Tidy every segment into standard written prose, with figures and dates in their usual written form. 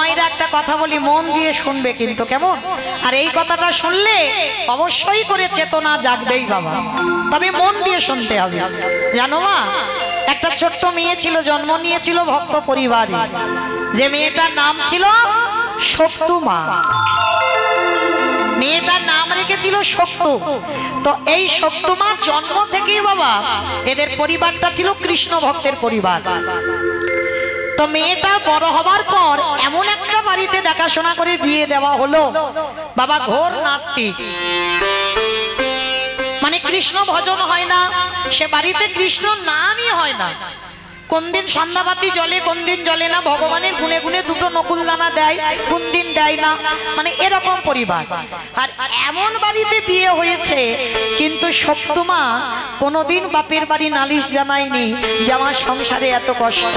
মায়েরা একটা কথা বলি, মন দিয়ে শুনবে কিন্তু, কেমন? আর এই কথাটা শুনলে অবশ্যই করে চেতনা জাগবেই বাবা, তবে মন দিয়ে শুনতে হবে। জানো মা, একটা ছোট্ট মেয়ে ছিল, জন্ম নিয়েছিল ভক্ত পরিবারে। যে মেয়েটার নাম ছিল শক্তু মা, মেয়েটার নাম রেখেছিল শক্তু। তো এই শক্তু মার জন্ম থেকেই বাবা এদের পরিবারটা ছিল কৃষ্ণ ভক্তের পরিবার। তো মেয়েটা বড় হবার পর এমন একটা বাড়িতে দেখাশোনা করে বিয়ে দেওয়া হলো বাবা, ঘোর নাস্তিক, মানে কৃষ্ণ ভজন হয় না, সে বাড়িতে কৃষ্ণ নামই হয় না। কোন দিন সন্ধ্যাবাতি জ্বলে, কোন দিন জ্বলে না, ভগবানের গুনে গুনে দুটো নকুল দানা দেয়, কোন দিন দেয় না, মানে এরকম পরিবার। আর এমন বাড়িতে বিয়ে হয়েছে, কিন্তু শক্তু মা কোনোদিন বাপের বাড়ি নালিশ জানায়নি যে আমার সংসারে এত কষ্ট।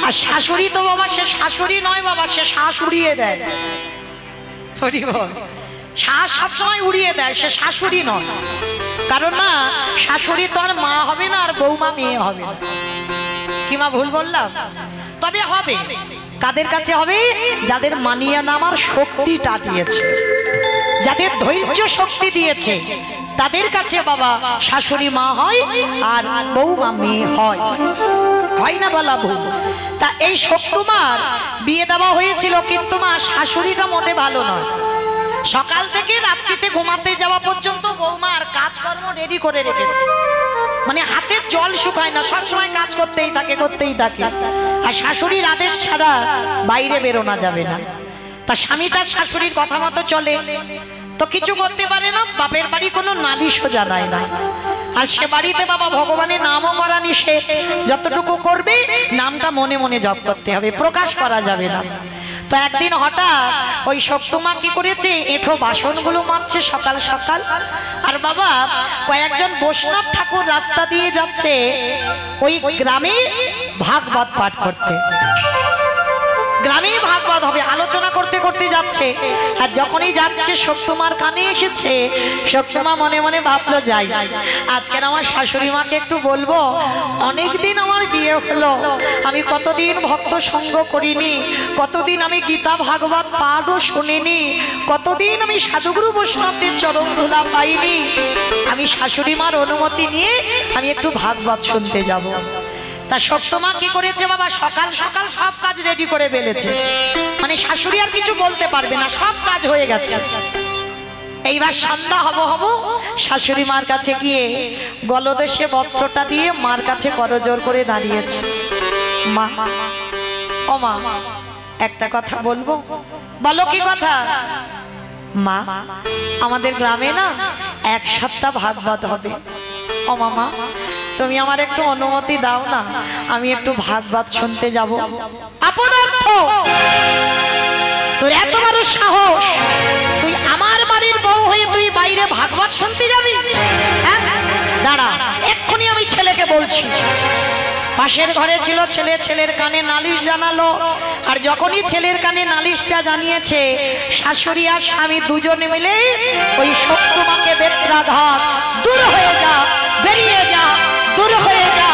আর শাশুড়ি তো বাবা, সে শাশুড়ি নয় বাবা, সে শ্বাস উড়িয়ে দেয়। শ্বাস সবসময় উড়িয়ে দেয়, সে শাশুড়ি নয়। কারণ না, শাশুড়ি তো আর মা হবে না, আর বৌমা মেয়ে হবে না। কি মা ভুল বললাম? তবে হবে কাদের কাছে হবে? যাদের মানিয়ে নামার শক্তিটা দিয়েছে, যাদের ধৈর্য শক্তি দিয়েছে, তাদের কাছে বাবা শাশুড়ি মা হয় আর বৌমা মেয়ে হয়। হয় না বলা ভুল? তা এই শক্তু মার বিয়ে দেওয়া হয়েছিল, কিন্তু মা শাশুড়িটা মোটে ভালো নয়। সকাল থেকে রাত্রিতে ঘুমাতে যাওয়া পর্যন্ত বৌমার কাজকর্ম রেডি করে রেখেছে, মানে হাতের জল শুকায় না, সবসময় কাজ করতেই থাকে, করতেই থাকে। আর শাশুড়ির আদেশ ছাড়া বাইরে বেরোনো যাবে না। তা স্বামীটা শাশুড়ির কথা মতো চলে, তো কিছু করতে পারে না। বাপের বাড়ি কোনো নালিশও জানায় না। আর সে বাড়িতে বাবা ভগবানের নামও করা নিষেধ, যতটুকু করবে নামটা মনে মনে জপ করতে হবে, প্রকাশ করা যাবে না। তো একদিন হঠাৎ ওই শক্তু মা কি করেছে, এঁঠো বাসনগুলো মাজছে সকাল সকাল। আর বাবা কয়েকজন বৈষ্ণব ঠাকুর রাস্তা দিয়ে যাচ্ছে ওই গ্রামে ভাগবত পাঠ করতে। গ্রামে ভাগবত হবে, আলোচনা করতে করতে যাচ্ছে। আর যখনই যাচ্ছে শক্তু মার কানে এসেছে, শক্তু মা মনে মনে ভাবলো, যাই আজকের আমার শাশুড়ি মাকে একটু বলবো, অনেকদিন আমার বিয়ে হলো, আমি কতদিন ভক্ত সঙ্গ করিনি, কতদিন আমি গীতা ভাগবত পাঠও শুনিনি, কতদিন আমি সাধুগুরু বৈষ্ণবদের চরণ ধুলা পাইনি। আমি শাশুড়ি মার অনুমতি নিয়ে আমি একটু ভাগবত শুনতে যাব। তা শক্তু মা কি করেছে বাবা, সকাল সকাল সব কাজ রেডি করে ফেলেছে, মানে শাশুড়ি আর কিছু বলতে পারবে না, সব কাজ হয়ে গেছে। এইবার সন্ধ্যা হব হব, শাশুড়ি মার কাছে গিয়ে গলদেশে বস্ত্রটা দিয়ে মার কাছে করজোর করে দাঁড়িয়েছে। মা, ও মা, একটা কথা বলবো। বলো কি কথা? মা, আমাদের গ্রামে না এক সপ্তাহ ভাগবত হবে। ও মামা, তুমি আমার একটু অনুমতি দাও না, আমি একটু ভাগবত শুনতে যাব। অপদার্থ, তোর এত বড় সাহস, তুই আমার বাড়ির বউ হয়ে তুই বাইরে ভাগবত শুনতে যাবি? হ্যাঁ, দাঁড়া, এক্ষুনি আমি ছেলেকে বলছি। পাশের ঘরে ছিল ছেলে, ছেলের কানে নালিশ জানালো। আর যখনই ছেলের কানে নালিশটা জানিয়েছে, শাশুড়ি আর স্বামী দুজনে মিলে ওই শক্তু মাকে বেত্রাঘাত, দূর হয়ে যা, বেরিয়ে যা, দূর হয়ে যা,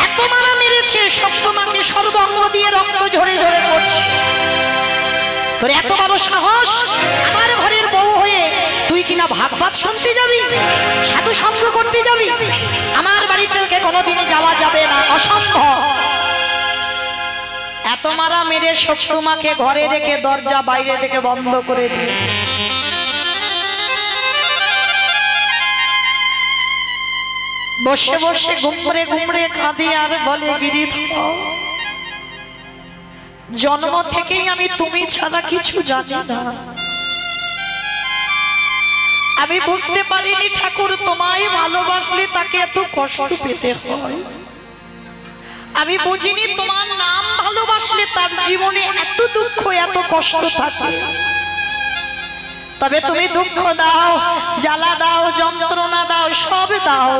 এত মারা মেরেছে, শক্তু মাকে সর্বাঙ্গ দিয়ে রক্ত ঝরে ঝরে পড়ছে। তোর এত বড় সাহস, আমার ঘরের বউ হয়ে তুই কিনা ভাগবত শুনতে যাবি, সাধু সঙ্গ করতে যাবি? আমার বাড়ি থেকে কোনোদিন যাওয়া যাবে না, অসম্ভব। এত মারা মেরে শক্তু মাকে ঘরে রেখে দরজা বাইরে থেকে বন্ধ করে দিয়ে বসে বসে গুমড়ে গুমড়ে কাঁদে আর বলে, গিরিধর, জন্ম থেকেই আমি তুমি ছাড়া কিছু জানি না। আমি বুঝতে পারিনি ঠাকুর, তোমায় ভালোবাসলে তাকে এত কষ্ট পেতে হয়। আমি বুঝিনি তোমার নাম ভালোবাসলে তার জীবনে এত দুঃখ, এত কষ্ট থাকে। তবে তুমি দুঃখ দাও, জ্বালা দাও, যন্ত্রণা দাও, সব দাও,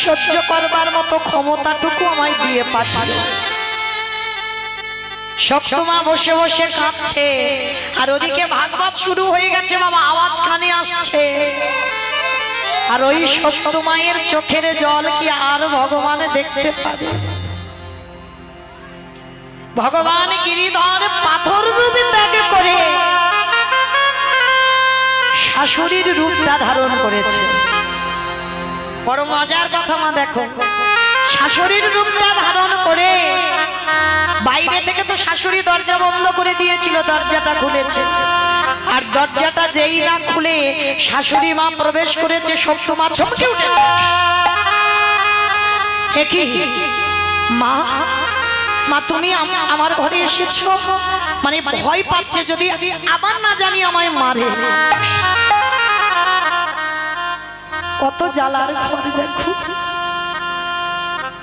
সহ্য করবার মতো ক্ষমতাটুকু আমায় দিয়ে পাঠাও। শক্তু মা বসে বসে কাঁদছে, আর ওদিকে ভাগবত শুরু হয়ে গেছে বাবা, আওয়াজ কানে আসছে। আর ওই সত্য মায়ের চোখের জল কি আর ভগবান দেখতে পারে? ভগবান গিরিধর পাথর রূপে ত্যাগ করে শাশুড়ির রূপটা ধারণ করেছে। বড় মজার কথা মা, দেখো শাশুড়ির রূপটা ধারণ করে বাইরে থেকে তো শাশুড়ি দরজা বন্ধ করে দিয়েছিল, দরজাটা খুলেছে। আর দরজাটা যেই না খুলে শাশুড়ি মা প্রবেশ করেছে, সত্য মা চমকে উঠেছে। কি মা, মা তুমি আমার ঘরে এসেছো? মানে ভয় পাচ্ছে যদি আবার না জানি আমায় মারে। কত জ্বালার ঘর দেখো,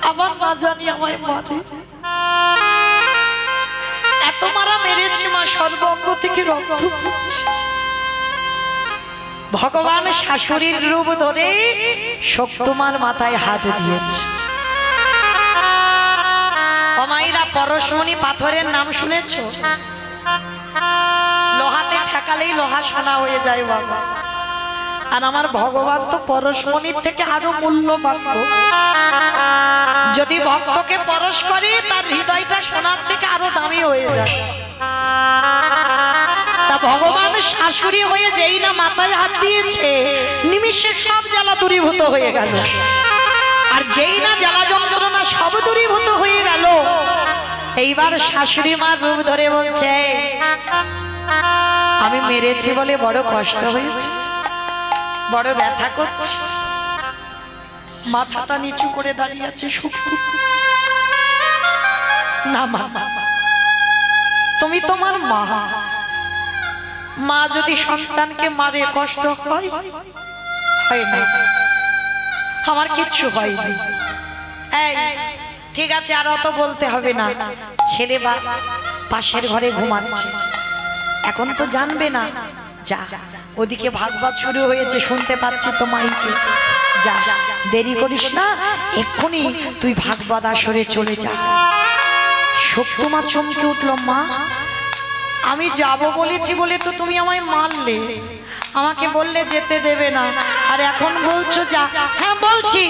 আবার না জানি আমায় মারে। এত মারা মেরেছে মা, সর্বঙ্গ থেকে রক্ত পড়ছে। ভগবান শাশুড়ির রূপ ধরে শক্তিমার মাথায় হাত দিয়েছে। অমাইরা পরশমণি পাথরের নাম শুনেছো? লোহাতে ঠেকালেই লোহা সোনা হয়ে যায় বাবা। আর আমার ভগবান তো পরশমণির থেকে আরো মূল্যবান। যদি ভক্তকে পরশ করে তার হৃদয়টা সোনার থেকে আরো দামি হয়ে যায়। তা ভগবান শাশুড়ি হয়ে যেই না মাথায় হাত দিয়েছে, নিমিষে সব জ্বালা দূরীভূত হয়ে গেল। আর যেই না জ্বালা যন্ত্রণা সব দূরীভূত হয়ে গেল, এইবার শাশুড়ি মার রূপ ধরে বলছে, আমি মেরেছি বলে বড় কষ্ট হয়েছে, বড় ব্যথা করছে। মাথাটা নিচু করে দাঁড়িয়ে আছে শুকনো। না মা, তুমি তোমার মা, মা যদি সন্তানকে মারে কষ্ট হয়? হয় না, আমার কিচ্ছু হয়নি। এই ঠিক আছে, আর অত বলতে হবে না। ছেলে বা পাশের ঘরে ঘুমাচ্ছে, এখন তো জানবে না। যা, ওদিকে ভাগবত শুরু হয়েছে, শুনতে পাচ্ছি তো মাইকে। যা, দেরি করিস না, এক্ষুনি তুই ভাগবত আসরে চলে যা। শক্তিমা চমকে উঠল, মা আমি যাব বলেছি বলে তো তুমি আমায় মারলে, আমাকে বললে যেতে দেবে না, আর এখন বলছো যা। হ্যাঁ বলছি,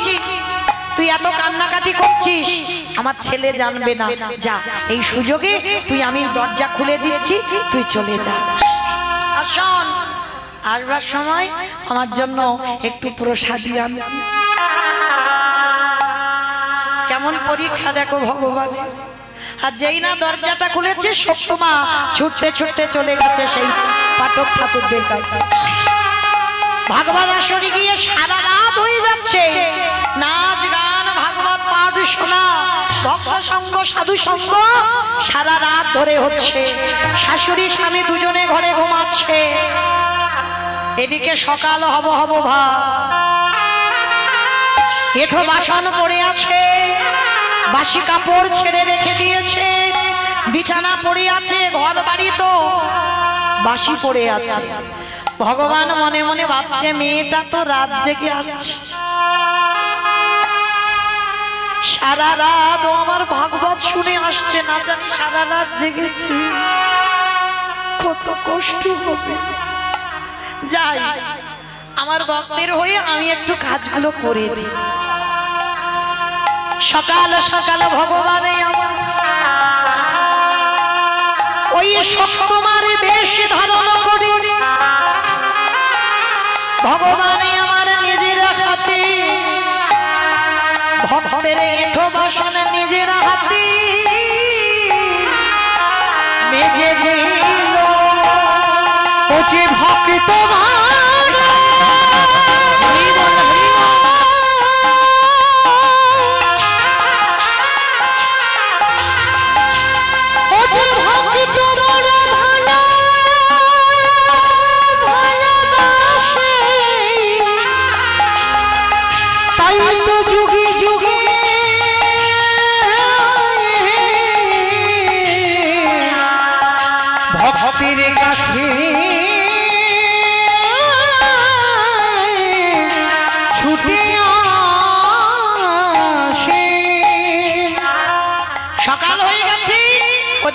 তুই এত কান্নাকাটি করছিস, আমার ছেলে জানবে না। যা, এই সুযোগে তুই, আমি দরজা খুলে দিচ্ছি, তুই চলে যা। আর শোন, আসবার সময় আমার জন্য একটু প্রসাদী আন। কেমন পরীক্ষা দেখো ভগবান। আর যেই না দরজাটা খুলেছে, শক্তিমা ছুটতে ছুটতে চলে গেছে সেই পাঠক ঠাকুরদের কাছে। ভাগবত আসরে গিয়ে সারা রাত হয়ে যাচ্ছে, নাচ গান ভাগবত পাঠ শোনা, ভক্ত সঙ্গ সাধু সঙ্গ সারা রাত ধরে হচ্ছে। শাশুড়ি স্বামী দুজনে ঘরে ঘুমাচ্ছে, এদিকে সকাল হব হব ভাব। এঠো বাসন পড়ে আছে, বাসি কাপড় ছেড়ে রেখে দিয়েছে, বিছানা পড়ে আছে, ঘর বাড়ি তো বাসি পড়ে আছে। ভগবান মনে মনে ভাবছে, মেয়েটা তো রাত জেগে আসছে, সারা রাত ও আমার ভাগবত শুনে আসছে, না জানি সারা রাত জেগেছে, কত কষ্ট হবে। যাই, আমার ভক্তের হয়ে আমি একটু কাজগুলো করে দিই। সকাল সকাল ভগবানে আমার ওই শক্তিমার বেশ ধারণ করে, ভগবানে আমার নিজের হাতে ভক্তের এঠো বাসন নিজের হাতে মেজে দিল। ও যে ভক্ত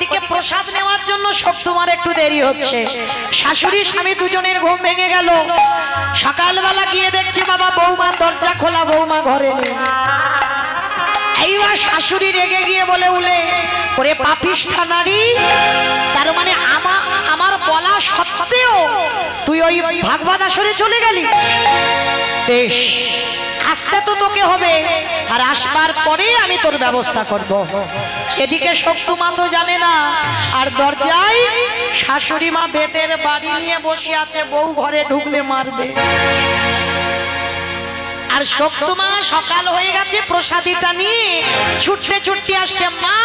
ওদিকে প্রসাদ নেওয়ার জন্য তোমার একটু দেরি হচ্ছে। শাশুড়ি স্বামী দুজনের ঘুম ভেঙে গেল। সকালবেলা গিয়ে দেখছি বাবা বৌমা দরজা খোলা, বৌমা ঘরে নেই। এইবার শাশুড়ি রেগে গিয়ে বলে উলে, ওরে পাপিষ্ঠা নারী, তার মানে আমার বলা সত্ত্বেও তুই ওই ভাগবত আসরে চলে গেলি? বেশ, আসতে তো তোকে হবে, আর আসবার পরে আমি তোর ব্যবস্থা করব। এদিকে শক্তুমা তো জানে না, আর দরজায় শাশুড়ি মা বেতের বাড়ি নিয়ে বসে আছে, বউ ঘরে ঢুকলে মারবে। আর শক্তুমা সকাল হয়ে গেছে, প্রসাদীটা নিয়ে ছুটতে ছুটতে আসছে। মা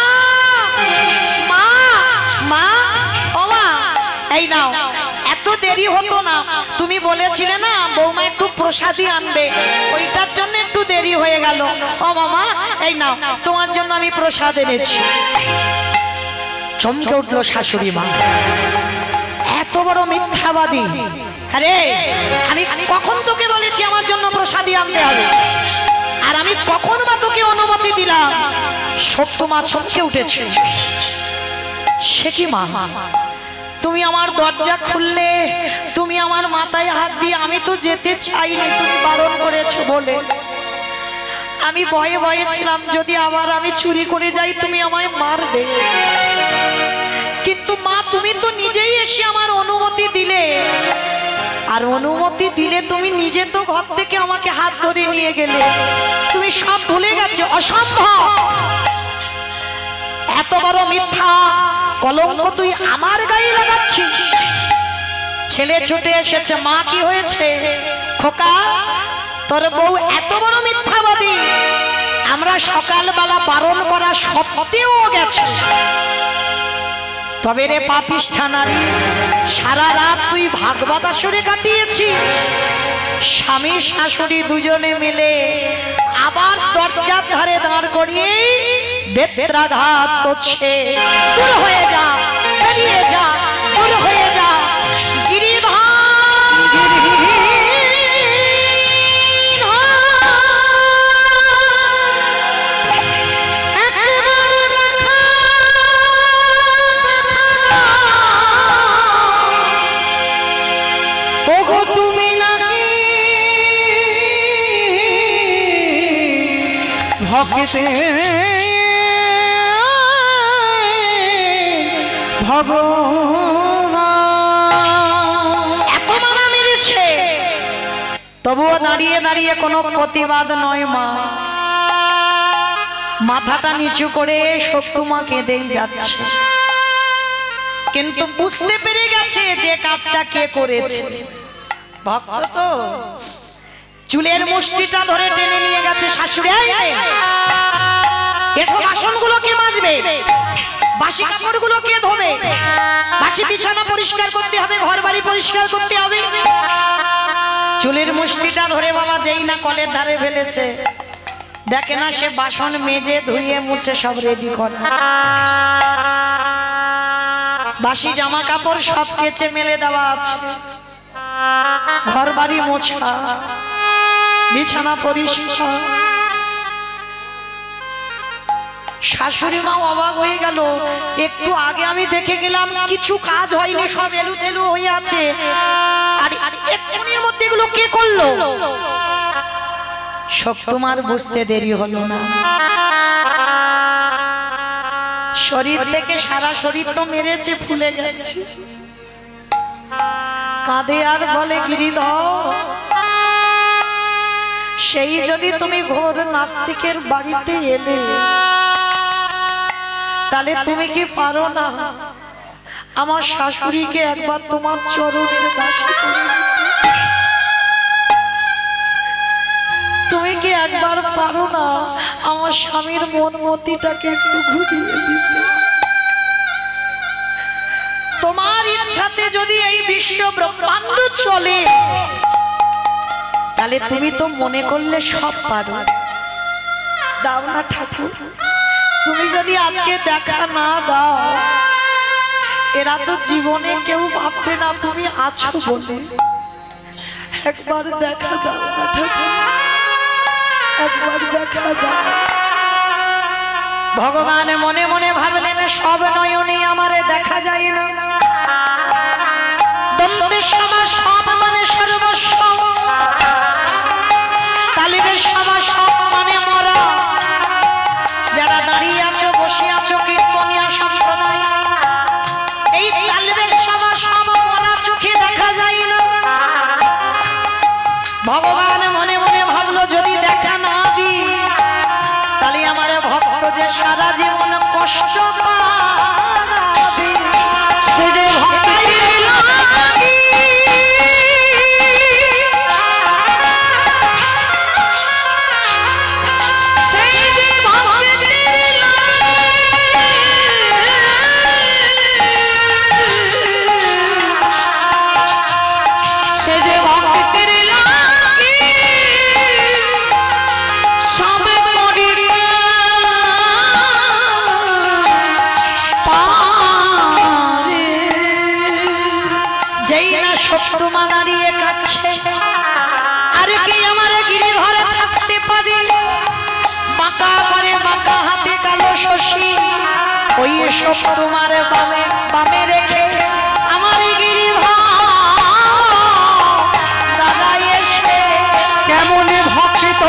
মা মা, ও মা, এই নাও। এত দেরি হতো না, তুমি বলেছিলে না বৌমা একটু প্রসাদী আনবে, ওইটার জন্য একটু দেরি হয়ে গেল। ও মামা, এই নাও, তোমার জন্য আমি প্রসাদ এনেছি। চমকে উঠলো শাশুড়ি মা, এত বড় মিথ্যাবাদী! আরে আমি কখন তোকে বলেছি আমার জন্য প্রসাদী আনতে হবে? আর আমি কখন বা তোকে অনুমতি দিলাম? শক্তুমা চমকে উঠেছে। সে কি মা, তুমি আমার দরজা খুললে, তুমি আমার মাথায় হাত দিয়ে, আমি তো যেতে চাইনি, তুমি বারণ করেছো বলে। আমি ভয়ে ভয়ে ছিলাম, যদি আবার আমি চুরি করে যাই তুমি আমায় মারবে। কিন্তু মা, তুমি তো নিজেই এসে আমার অনুমতি দিলে, আর অনুমতি দিলে তুমি নিজে তো ঘর থেকে আমাকে হাত ধরে নিয়ে গেলে। তুমি সব ভুলে গেছো? অসম্ভব! এত বড় মিথ্যা কলঙ্ক তুই আমার গায়ে লাগাচ্ছিস। ছেলে ছুটে এসেছে। মা, কি হয়েছে? খোকা, তোর বউ এত বড় মিথ্যাবাদী, আমরা সকালবেলা বারণ করা সত্ত্বেও গেছে। তবে রে পাপিষ্ঠা নারী, সারা রাত তুই ভাগবত আসরে কাটিয়েছিস। স্বামী শাশুড়ি দুজনে মিলে আবার দরজার ধারে দাঁড় করিয়ে বেত্রাঘাত করছে। দূর হয়ে যা, বেরিয়ে যা, দূর হয়ে যা। ভক্তে ভগবান এত মারা মেরেছে, তবুও দাঁড়িয়ে দাঁড়িয়ে কোনো প্রতিবাদ নয়। মা মাথাটা নিচু করে শক্তুমা কেঁদেই যাচ্ছে, কিন্তু বুঝতে পেরে গেছে যে কাজটা কে করেছে। ভক্ত তো চুলের মুষ্টিটা ধরে টেনে নিয়ে গেছে। শাশুড়ি, এরকম বাসনগুলো কে মাজবে? বাসি কাপড়গুলো কে ধোবে? বাসি বিছানা পরিষ্কার করতে হবে, ঘর বাড়ি পরিষ্কার করতে হবে। চুলের মুষ্টিটা ধরে বাবা যেই না কলের ধারে ফেলেছে, দেখে না সে বাসন মেজে ধুয়ে মুছে সব রেডি করে। বাসি জামা কাপড় সব কেচে মেলে দেওয়া আছে, ঘর বাড়ি মোছা, বিছানা পরিষ্কার। শাশুড়ি মা অবাক হয়ে গেল। একটু আগে আমি দেখে গেলাম কিছু কাজ হয়নি, সব এলুথেলু হয়ে আছে, আর এর মধ্যে এগুলো কে করলো? শক্তুমার বুঝতে দেরি হলো না। শরীর থেকে সারা শরীর তো মেরেছে, ফুলে গেছে। কাঁদে আর বলে, গিরিধর, সেই যদি তুমি ঘোর নাস্তিকের বাড়িতে এলে, তাহলে তুমি কি পারো না আমার শাশুড়িকে একবার তোমার চরণের দাসী করে? তুমি কি একবার পারো না আমার স্বামীর মন মতিটাকে একটু ঘুরিয়ে দিতে? তোমার ইচ্ছাতে যদি এই বিশ্ব ব্রহ্মাণ্ড চলে, তাহলে তুমি তো মনে করলে সব পারো। দাও না ঠাকুর, তুমি যদি আজকে দেখা না দাও, এরা তো জীবনে কেউ ভাববে না তুমি আছো বলে। একবার দেখা দাও না ঠাকুর, একবার দেখা দাও। ভগবান মনে মনে ভাবলেন সব নয়নে আমারে দেখা যায় না, দন্তের সভা সব মানে সর্বস্ব, তালিবের সভা সব মানে মরা। যারা দাঁড়িয়ে আছো বসে আছো কীর্তনিয়া সম্প্রদায়, এই তালিবের সভা সব মরা, চোখে দেখা যায় না। ভগবান মনে মনে ভাবলো যদি দেখা না দিই তাহলে আমার ভক্ত যে সারা জীবন কষ্ট পাবে। সে যে ভক্তের লাগি সেই যে ভক্তের লাগি সে যে ভক্তের শত্রুমা দাঁড়িয়ে কাছে, আরে কি আমার গিরিধরে থাকতে পারে? বাঁকা করে বাঁকা হাতে কালো শশী, ওই শত্রুমার বামে বামে রেখে আমার গিরিধর দাঁড়াই এসে কেমন ভক্ত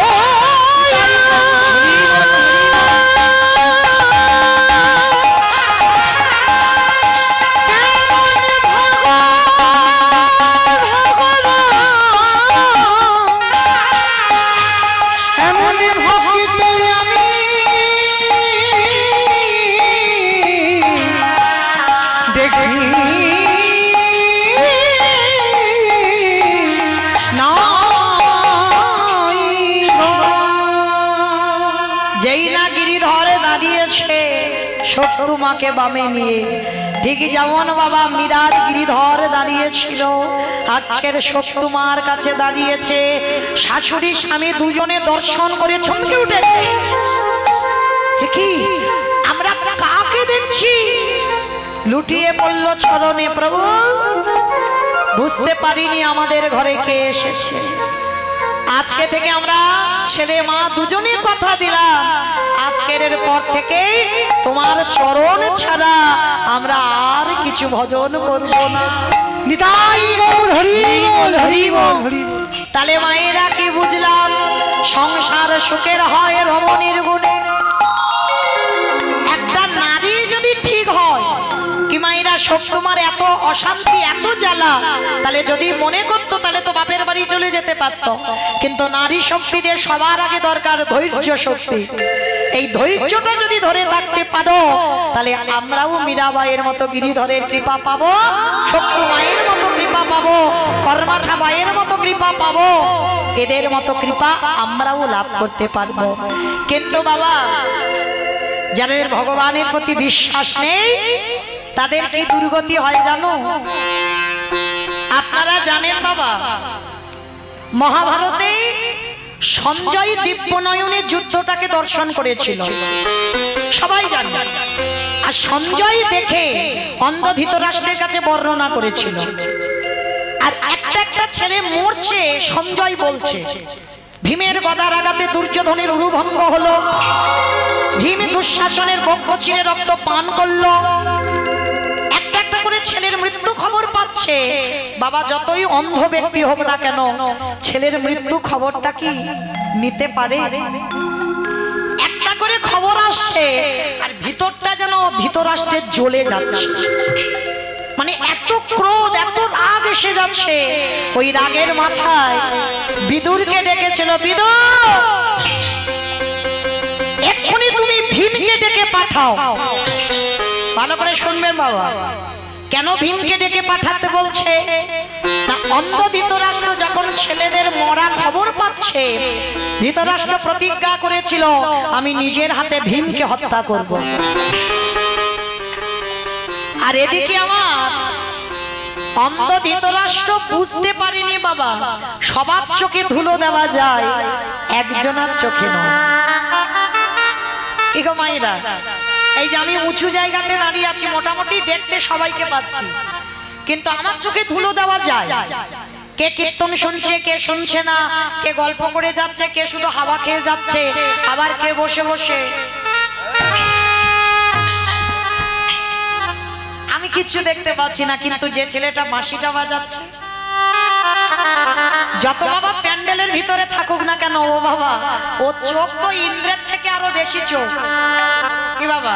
শত্রুমাকে বামে নিয়ে, ঠিক যেমন বাবা মীরার গিরিধর দাঁড়িয়েছিল, আজকের শত্রুমার কাছে দাঁড়িয়েছে। শাশুড়ি স্বামী দুজনে দর্শন করে চমকে উঠেছে। কি আমরা কাকে দেখছি? লুটিয়ে পড়ল চরণে, প্রভু বুঝতে পারিনি আমাদের ঘরে কে এসেছে। আজকে থেকে আমরা ছেলে মা দুজনে কথা দিলাম, আজকের পর থেকে তোমার চরণ ছাড়া আমরা আর কিছু ভজন করব না। নিতাই গৌর হরি বল, হরি বল, হরি বল। তাহলে মায়েরা কি বুঝলাম? সংসার সুখের হয় রমণীর গুণে। একটা নারী যদি ঠিক হয়, কি মায়েরা সব তোমার এত অশান্তি এত জ্বালা, তাহলে যদি মনে করতো তাহলে তো বাপের বাড়ি চলে যেতে পারতো। কিন্তু নারী শক্তিদের সবার আগে দরকার ধৈর্য শক্তি। এই ধৈর্যটা যদি ধরে থাকতে পারো তাহলে আমরাও মীরাবাইয়ের মতো গিরিধরের কৃপা পাবো, শক্তি মায়ের মতো কৃপা পাবো, কর্মাঠা মায়ের মতো কৃপা পাবো, এদের মতো কৃপা আমরাও লাভ করতে পারবো। কিন্তু বাবা যাদের ভগবানের প্রতি বিশ্বাস নেই তাদের কি দুর্গতি হয় জানো? আপনারা জানেন বাবা, মহাভারতে সঞ্জয় দিব্যনয়নের যুদ্ধটাকে দর্শন করেছিল, সবাই জানে। আর সঞ্জয় দেখে অন্ধ ধৃতরাষ্ট্রের কাছে বর্ণনা করেছিল। আর একটা একটা ছেলে মরছে, সঞ্জয় বলছে। ভীমের গদার আঘাতে দুর্যোধনের উরুভঙ্গ হলো, ভীম দুঃশাসনের বক্ষ চিরে রক্ত পান করলো। একটা একটা করে ছেলের মৃত্যু খবর পাচ্ছে। বাবা যতই অন্ধ ব্যক্তি হোক না কেন, ছেলের মৃত্যু খবরটা কি নিতে পারে? একটা করে খবর আসছে আর ভিতরটা যেন ধৃতরাষ্ট্রের জ্বলে যাচ্ছে। মানে এত ক্রোধ এত রাগ এসে যাচ্ছে। ওই রাগের মাথায় বিদুরকে ডেকেছিল, বিদুর এক্ষুনি তুমি ভীমকে ডেকে পাঠাও। ভালো করে শুনবেন বাবা, কেন ভীমকে ডেকে পাঠাতে বলছে না? অন্ধ ধৃতরাষ্ট্র যখন ছেলেদের মরা খবর পাচ্ছে, ধৃতরাষ্ট্র প্রতিজ্ঞা করেছিল আমি নিজের হাতে ভীমকে হত্যা করব। আর এদিকে আমার অন্ধ ধৃতরাষ্ট্র বুঝতে পারেনি বাবা, সবার চোখে ধুলো দেওয়া যায়, একজনের চোখে নয়। কি গো মায়েরা, এই যে আমি উঁচু জায়গাতে দাঁড়িয়ে আছি, মোটামুটি দেখতে সবাইকে পাচ্ছি, কিন্তু আমার চোখে ধুলো দেওয়া যায়। কে কীর্তন শুনছে, কে শুনছে না, কে গল্প করে যাচ্ছে, কে শুধু হাওয়া খেয়ে যাচ্ছে, আবার কে বসে বসে কিচ্ছু দেখতে পাচ্ছি না, কিন্তু যে ছেলেটা বাঁশিটা বাজাচ্ছে, যত বাবা প্যান্ডেলের ভিতরে থাকুক না কেন, ও বাবা ও চোখ তো ইন্দ্রের থেকে আরো বেশি চোখ। কি বাবা,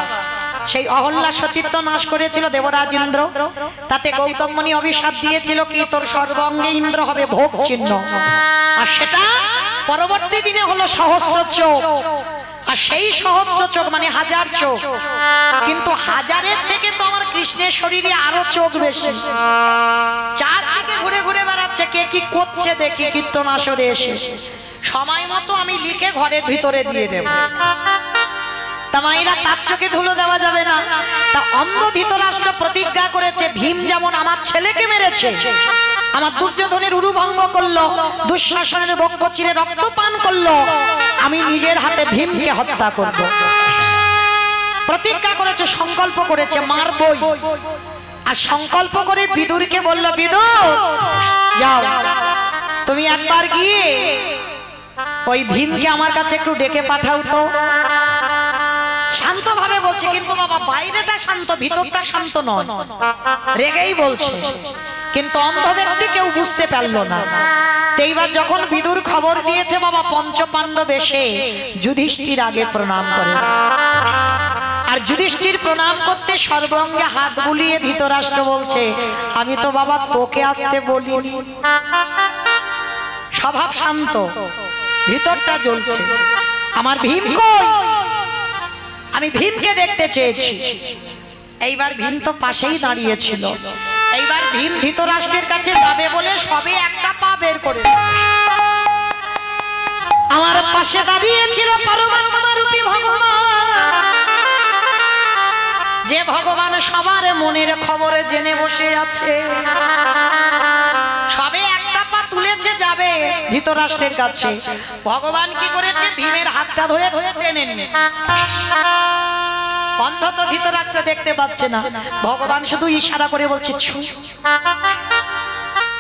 সেই অহল্যা সতীত্ব নাশ করেছিল দেবরাজ ইন্দ্র, তাতে গৌতম মুনি অভিশাপ দিয়েছিল কি তোর সর্বাঙ্গে ইন্দ্র হবে ভোগ চিহ্ন, আর সেটা পরবর্তী দিনে হলো সহস্র চোখ। আর সেই সহস্র চোখ মানে হাজার চোখ, কিন্তু হাজারের থেকে তো আমার কৃষ্ণের শরীরে আরো চোখ বেশি। চারদিকে ঘুরে ঘুরে বেড়াচ্ছে, কে কি করছে দেখি কীর্তন আসরে এসে। সময় মতো আমি লিখে ঘরের ভিতরে দিয়ে দেব। তা মায়েরা তার চোখে ধুলো দেওয়া যাবে না। তা অন্ধ ধৃতরাষ্ট্র প্রতিজ্ঞা করেছে, ভীম যেমন আমার ছেলেকে মেরেছে, আমার দুর্যোধনের উরু ভঙ্গ করলো, দুঃশাসনের বক্ষ চিরে রক্ত পান করলো, আমি নিজের হাতে ভীমকে হত্যা করব। প্রতিজ্ঞা করেছে, সংকল্প করেছে, মারবই। আর সংকল্প করে বিদুরকে বলল, বিদুর যাও তুমি একবার গিয়ে ওই ভীমকে আমার কাছে একটু ডেকে পাঠাও তো। শান্ত ভাবে বলছে, কিন্তু বাবা বাইরেটা শান্ত, ভিতরটা শান্ত নয়, রেগেই বলছে। কিন্তু অন্ধ ব্যক্তি কেউ বুঝতে পারলো না। এইবার যখন বিদুর খবর দিয়েছে, বাবা পঞ্চপাণ্ডব এসে যুধিষ্ঠির আগে প্রণাম করেছে। আর যুধিষ্ঠির প্রণাম করতে সর্বাঙ্গে হাত বুলিয়ে ধৃতরাষ্ট্র বলছে, আমি তো বাবা তোকে আসতে বলিনি। স্বভাব শান্ত, ভিতরটা জ্বলছে, আমার ভীম কই, আমি ভীমকে দেখতে চেয়েছি। এইবার ভীম তো পাশেই দাঁড়িয়েছিল। এইবার ভীম ধৃতরাষ্ট্রের কাছে যাবে বলে সবে একটা পা বের করে আমার পাশে দাঁড়িয়েছিল পরমাত্মা রূপী ভগবান, যে ভগবান সবার মনের খবরে জেনে বসে আছে। সবে একটা পা তুলেছে যাবে ধৃতরাষ্ট্রের কাছে, ভগবান কি করেছে, ভীমের হাতটা ধরে ধরে টেনে নিয়েছে। অন্ধ তো ধৃতরাষ্ট্র দেখতে পাচ্ছে না, ভগবান শুধু ইশারা করে বলছে ছু,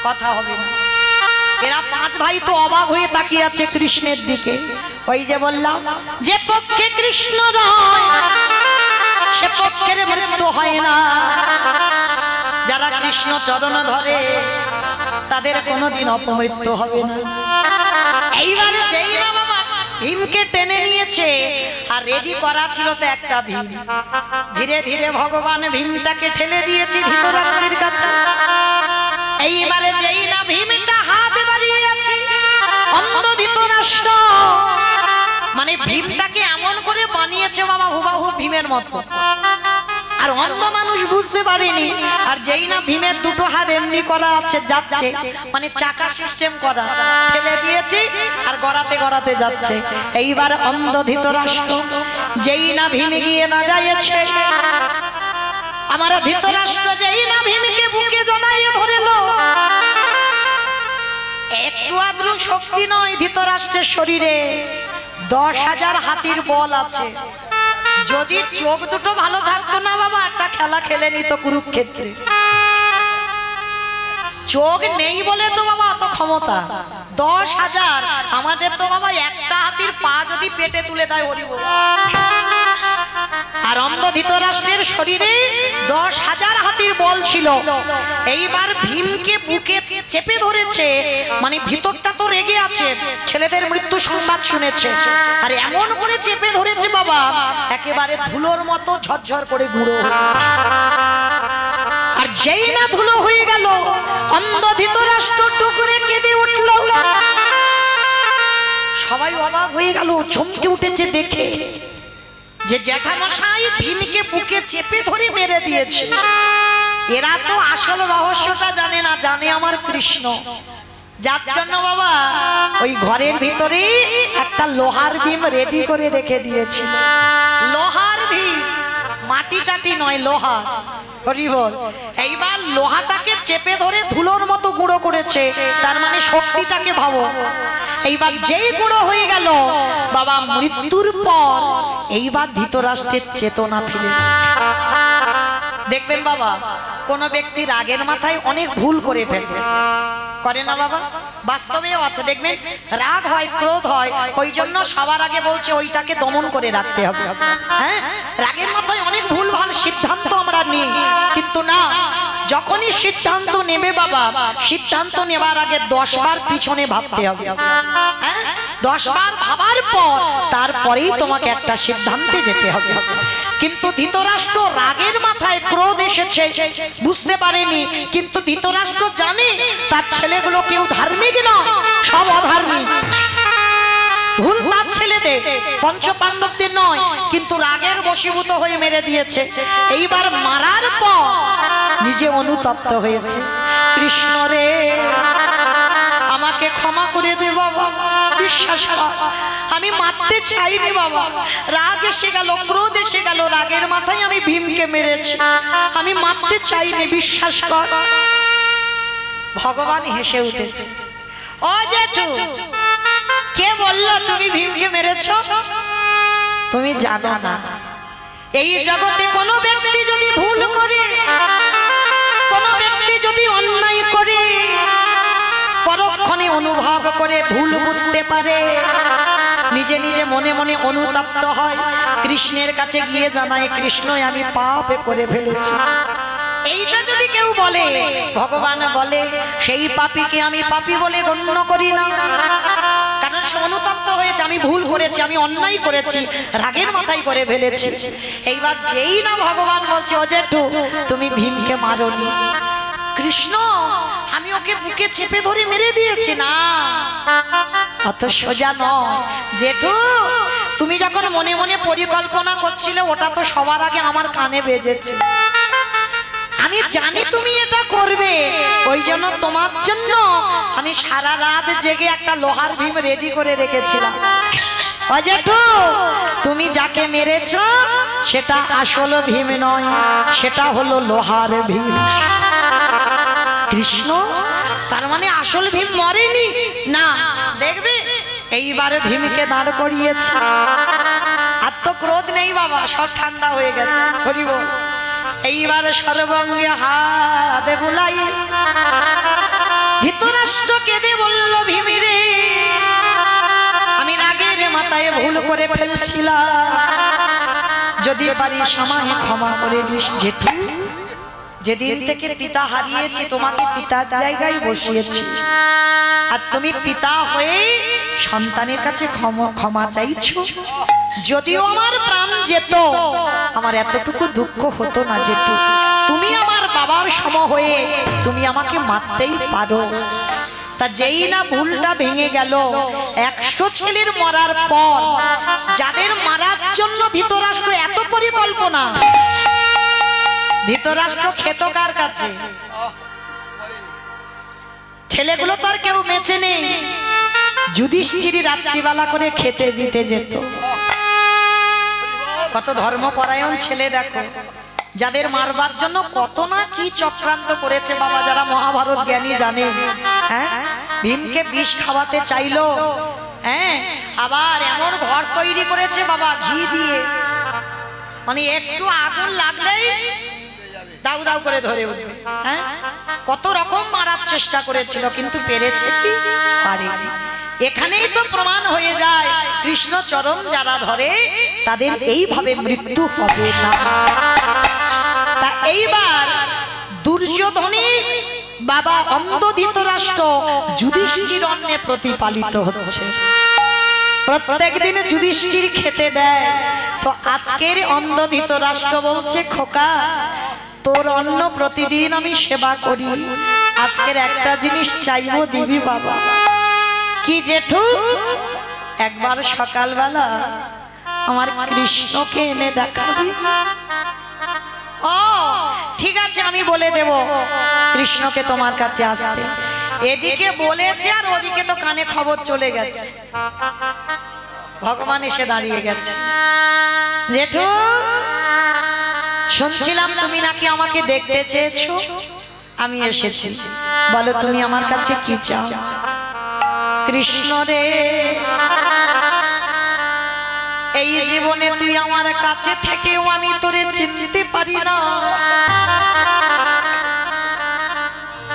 কথা হবে না। এরা পাঁচ ভাই তো অবাক হয়ে তাকিয়ে আছে কৃষ্ণের দিকে। ওই যে বললাম, যে পক্ষে কৃষ্ণ রয় সে পক্ষের মৃত্যু হয় না। যারা কৃষ্ণ চরণ ধরে তাদের কোনোদিন অপমৃত্যু হবে না। এইবারে যেই না বাবা ভীমকে টেনে নিয়েছে, আর রেডি করা ছিল তো একটা ভীম। ধীরে ধীরে ভগবান ভীমটাকে ঠেলে দিয়েছে ধৃতরাষ্ট্রের কাছে। এইবারে যেই না ভীমটা হাত বাড়িয়েছে, অন্ধ ধৃতরাষ্ট্র মানে ভীমটাকে এমন করে বানিয়েছে বাবা হুবাহু ভীমের মতো, আর অন্ধ মানুষ বুঝতে পারেনি। আর যেই না ভীমের দুটো হাত এমনি করা আছে, যাচ্ছে মানে চাকা সিস্টেম করা, ঠেলে দিয়েছে আর গড়াতে গড়াতে যাচ্ছে। এইবার অন্ধ ধৃতরাষ্ট্র যেই না ভীম গিয়ে না যাইছে, আমার ধৃতরাষ্ট্র যেই না ভীমকে বুকে জড়াইয়ে ধরেলো। একটু আদ্রু শক্তি নয় ধৃতরাষ্ট্রের শরীরে, 10,000 হাতির বল আছে। যদি চোখ দুটো ভালো থাকতো না বাবা, একটা খেলা খেলে নিত কুরুক্ষেত্রে। চোখ নেই বলে তো বাবা অত ক্ষমতা। 10,000, আমাদের তো বাবা একটা হাতির পা যদি পেটে তুলে দেয় ওরি বল। আর অন্ধ ধৃতরাষ্ট্রের শরীরে 10,000 হাতির বল ছিল। এইবার ভীমকে বুকে চেপে ধরেছে, মানে ভিতরটা তো রেগে আছে, ছেলেদের মৃত্যু সংবাদ শুনেছে, আর এমন করে চেপে ধরেছে বাবা একেবারে ধুলোর মতো ঝরঝর করে গুঁড়ো। আর যেই না ধুলো হয়ে গেল, অন্ধ ধৃতরাষ্ট্র টুকরে কেঁদে উঠল। সবাই অবাক হয়ে গেল, চমকে উঠেছে দেখে যে জ্যাঠামশাই ভীমকে বুকে চেপে ধরে মেরে দিয়েছে। এরা তো আসল রহস্যটা জানে না, জানে আমার কৃষ্ণ। যার জন্য বাবা ওই ঘরের ভিতরে একটা লোহার ভীম রেডি করে রেখে দিয়েছিল। লোহার ভীম, মাটি টাটি নয়, লোহা। হরিবল। এইবার লোহাটাকে চেপে ধরে ধুলোর মতো গুঁড়ো করেছে, তার মানে শক্তিটাকে ভাবো। এইবার যেই গুঁড়ো হয়ে গেল বাবা, মৃত্যুর পর এইবার ধৃতরাষ্ট্রের চেতনা ফিরেছে। দেখবেন বাবা, কোন ব্যক্তি রাগের মাথায় অনেক ভুল করে ফেলবে, করে না বাবা? বাস্তবেও আছে, দেখবেন রাগ হয়, ক্রোধ হয়, ওই জন্য সবার আগে বলছে ওইটাকে দমন করে রাখতে হবে। হ্যাঁ, রাগের মাথায় অনেক ভুল ভাল সিদ্ধান্ত আমরা নিই, কিন্তু না, যখনই সিদ্ধান্ত নেবে বাবা, সিদ্ধান্ত নেবার আগে 10 বার পিছনে ভাবতে হবে। 10 বার ভাবার পর তারপরেই তোমাকে একটা সিদ্ধান্তে যেতে হবে। কিন্তু ধৃতরাষ্ট্র রাগের মাথায় ক্রোধ এসেছে, বুঝতে পারেনি। কিন্তু ধৃতরাষ্ট্র জানে তার ছেলেগুলো কেউ ধার্মিক না, সব অধার্মিক। ভুল তার ছেলেদের, পঞ্চপাণ্ডবদের নয়, কিন্তু রাগের বশীভূত হয়ে মেরে দিয়েছে। এইবার মারার পর নিজে অনুতপ্ত হয়েছে, কৃষ্ণ রে আমাকে ক্ষমা করে দে বাবা, বিশ্বাস কর আমি মারতে চাইনি বাবা, রাগ এসে গেল, ক্রোধ এসে গেল, রাগের মাথায় আমি ভীমকে মেরেছি, আমি মারতে চাইনি, বিশ্বাস কর। ভগবান হেসে উঠেছে, ও জেঠু কে বললো তুমি ভীমকে মেরেছ? তুমি জানো না এই জগতে কোনো ব্যক্তি যদি ভুল করে, কোনো ব্যক্তি যদি অন্যায় করে, পরক্ষণে অনুভব করে, ভুল বুঝতে পারে, নিজে নিজে মনে মনে অনুতপ্ত হয়, কৃষ্ণের কাছে গিয়ে জানায় কৃষ্ণ আমি পাপ করে ফেলেছি। এইটা যদি কেউ বলে, ভগবান বলে সেই পাপীকে আমি পাপী বলে গণ্য করি না, কারণ সে অনুতপ্ত হয়েছে, আমি ভুল করেছি, আমি অন্যায় করেছি, রাগের মাথায় করে ফেলেছি। এইবার যেই না ভগবান বলছে ও জেঠু তুমি ভীমকে মারোনি, কৃষ্ণ আমি ওকে বুকে চেপে ধরে মেরে দিয়েছি, না অত সোজা নয় জেঠু, তুমি যখন মনে মনে পরিকল্পনা করছিলে ওটা তো সবার আগে আমার কানে বেজেছে, আমি জানি তুমি এটা করবে, ওই জন্য তোমার জন্য আমি সারা রাত জেগে একটা লোহার ভীম রেডি করে রেখেছিলাম। ও জেঠু তুমি যাকে মেরেছ সেটা আসল ভীম নয়, সেটা হলো লোহার ভীম। কৃষ্ণ তার মানে আসল ভীম মরেনি? না, দেখবে এইবার ভীমকে দাঁড় করিয়েছে, আর তো ক্রোধ নেই বাবা, সব ঠান্ডা হয়ে গেছে। হরি বল। এইবার সর্বঙ্গে হাত বুলাই ধৃতরাষ্ট্র কেঁদে বলল ভীমিরে আমি রাগের মাথায় ভুল করে ফেলছিলাম, যদি পারিস আমায় ক্ষমা করে দিস জেঠু, যেদিন থেকে পিতা হারিয়েছি তোমাকে পিতার জায়গায় বসিয়েছি, আর তুমি পিতা হয়ে সন্তানের কাছে ক্ষমা চাইছো। যদিও আমার প্রাণ যেত আমার এতটুকু দুঃখ হতো না জেঠু, তুমি আমার বাবার সম হয়ে তুমি আমাকে মারতেই পারো। তা যেই না ভুলটা ভেঙে গেল, 100 ছেলের মরার পর যাদের মারার জন্য ধৃতরাষ্ট্র এত পরিকল্পনা, ধৃতরাষ্ট্র খেত কার কাছে? ছেলেগুলো তো আর কেউ বেঁচে নেই, যুধিষ্ঠির রাত্রিবেলা করে খেতে দিতে যেত। কত ধর্মপরায়ণ ছেলে দেখো, যাদের মারবার জন্য কত না কি চক্রান্ত করেছে বাবা, যারা মহাভারত জ্ঞানী জানে। হ্যাঁ, ভীমকে বিষ খাওয়াতে চাইলো, হ্যাঁ, আবার এমন ঘর তৈরি করেছে বাবা ঘি দিয়ে, মানে একটু আগুন লাগলেই দাউ দাউ করে ধরে উঠবে। হ্যাঁ, কত রকম মারার চেষ্টা করেছিল, কিন্তু পেরেছে কি? পারেনি। এখানেই তো প্রমাণ হয়ে যায় কৃষ্ণ চরণ যারা ধরে তাদের এইভাবে মৃত্যু হবে না। তা এইবার দুর্যোধনের বাবা অন্ধ ধৃতরাষ্ট্র যুধিষ্ঠির অন্নে প্রতিপালিত হচ্ছে, প্রত্যেক দিন যুধিষ্ঠির খেতে দেয়। তো আজকের অন্ধ ধৃতরাষ্ট্র বলছে খোকা তোর অন্ন প্রতিদিন আমি সেবা করি, আজকের একটা জিনিস চাইবো দিবি বাবা। কি জেঠু? একবার সকালবেলা আমার কৃষ্ণকে এনে দেখাবি? ও ঠিক আছে, আমি বলে দেব কৃষ্ণকে তোমার কাছে আসতে। এদিকে বলেছে আর ওদিকে তো কানে খবর চলে গেছে, ভগবান এসে দাঁড়িয়ে গেছে। জেঠু শুনছিলাম তুমি নাকি আমাকে দেখতে চেয়েছো, আমি এসেছি, বলো তুমি আমার কাছে কি চাও? কৃষ্ণ রে এই জীবনে তুই আমার কাছে থেকেও আমি তোরে চিনতে পারি না,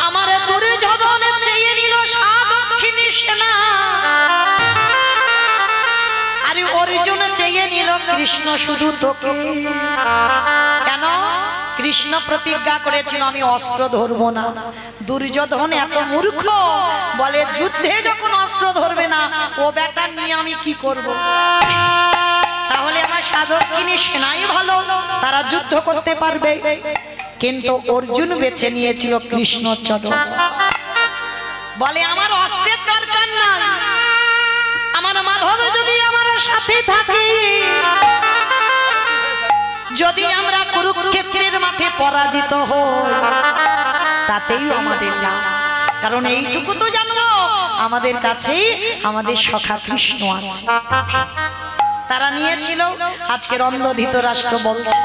আমার দুর্যোধন চেয়ে নিল সাদক্ষিণী সেনা, আর অর্জুন চেয়ে নিল কৃষ্ণ শুধু তোকে। কেন? কৃষ্ণ প্রতিজ্ঞা করেছিল আমি অস্ত্র ধরবো না। দুর্যোধন এত মূর্খ, বলে যুদ্ধে যখন অস্ত্র ধরবে না ও বেটা নিয়ে আমি কি করব? তাহলে আমার সাধকিনী সেনাই ভালো, তারা যুদ্ধ করতে পারবে। কিন্তু অর্জুন বেছে নিয়েছিল কৃষ্ণচরণ। বলে আমার অস্ত্রের দরকার না, আমার মাধব যদি আমার সাথে থাকে, যদি আমরা কুরুক্ষেত্রের মাঠে পরাজিত হই তাতেই আমাদের লাভ। কারণ এইটুকু তো জানবো আমাদের কাছেই আমাদের সখা কৃষ্ণ আছে। তারা নিয়েছিল। আজকের অন্ধ ধৃতরাষ্ট্র বলছে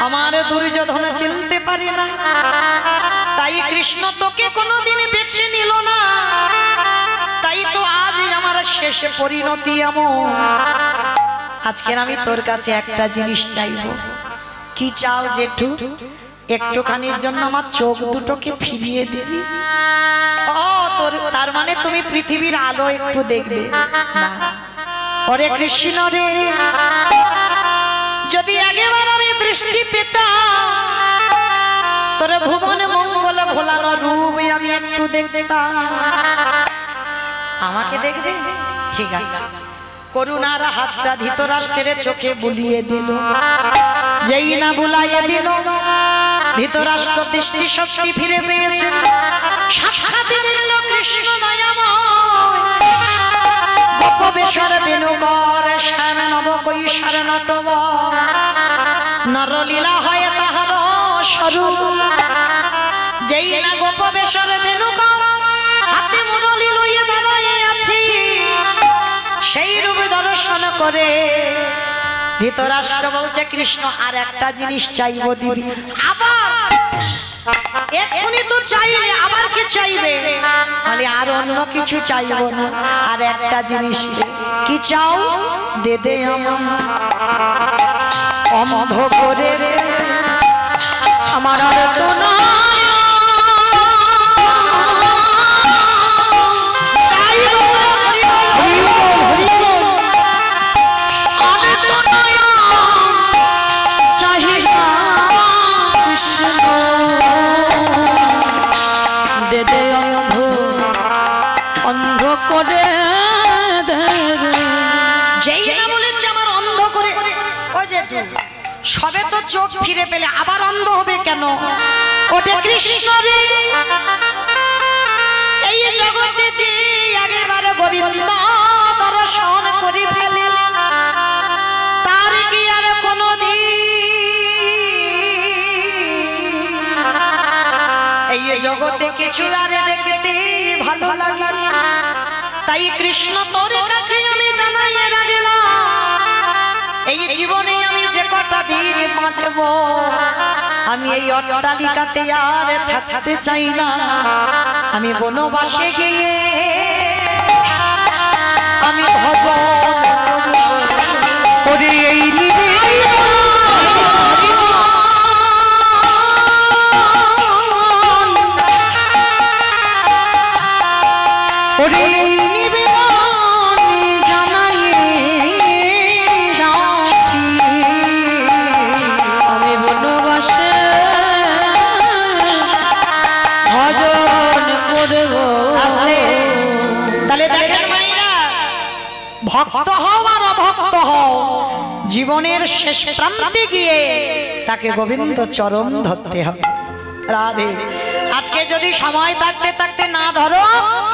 আমার দুর্যোধন চিনতে পারে না, তাই কৃষ্ণ তোকে কোনোদিন বেছে নিল না, তাই তো আজ আমার শেষ পরিণতি এমন। আজকের আমি তোর কাছে একটা জিনিস চাইবো। কি চাও জেঠু? একটুখানির জন্য আমার চোখ দুটোকে ফিরিয়ে দিবি। ও তোর, তার মানে তুমি পৃথিবীর আলো একটু দেখবে না? ওরে কৃষ্ণ রে, যদি আগেবার আমি দৃষ্টি পেতাম, তোর ভুবন মঙ্গল ভোলানো রূপ আমি একটু দেখতাম। আমাকে দেখবে? ঠিক আছে। করুণার হাতটা ধৃতরাষ্ট্রের চোখে বুলিয়ে দিল। যেই না বুলাইয়ে দিল, ধৃতরাষ্ট্র দৃষ্টি শক্তি ফিরে পেয়েছে। সাক্ষাৎ দিল কৃষ্ণ দয়াময়, গোপবেশর বেণুকর শ্যাম নব কৈশার নটব, নরলীলা হয় তাহার স্বরূপ। যেই না গোপবেশর বেণুকর হাতে মুরলী লইয়া দাঁড়াইয়া আছি, সেই রূপ দর্শন করে ধৃতরাষ্ট্র বলছে কৃষ্ণ আর একটা জিনিস চাইবো দিবি? আবার এখনই তো চাইলে আবার কি চাইবে? বলে আর অন্য কিছু চাইবো না, আর একটা জিনিস। কি চাও? দে দে আমার অন্ধ করে রে আমার আর তো না। সবে তো চোখ ফিরে পেলে আবার অন্ধ হবে কেন? ওটা কৃষ্ণ রে, এই জগতে যে আগেবার গোবিন্দ দর্শন করে ফেলে তার কি আর কোনদিন এই জগতে কিছু আর দেখতে ভালো লাগে? তাই কৃষ্ণ তোর কাছে আমি জানাই রাখলাম, এই জীবনে আমি যে কটা দিন বাঁচব, আমি এই অট্টালিকাতে আর থাকতে চাই না। আমি বনবাসে গিয়ে আমি ভজন করে এই ভক্ত হও আর অভক্ত হও, জীবনের শেষ প্রান্তে গিয়ে তাকে গোবিন্দ চরণ ধরতে হবে। রাধে। আজকে যদি সময় থাকতে থাকতে না ধরো,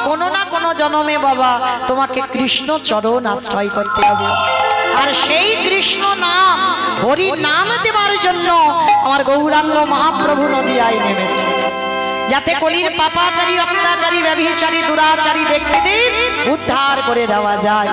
কোনো না কোনো জন্মে বাবা তোমাকে কৃষ্ণ চরণ আশ্রয় করতে হবে। আর সেই কৃষ্ণ নাম হরি নাম দেবার জন্য আমার গৌরাঙ্গ মহাপ্রভু নদিয়ায় নেমেছে, যাতে কলির পাপাচারী অত্যাচারী ব্যভিচারী দুরাচারী ব্যক্তিদের উদ্ধার করে দেওয়া যায়।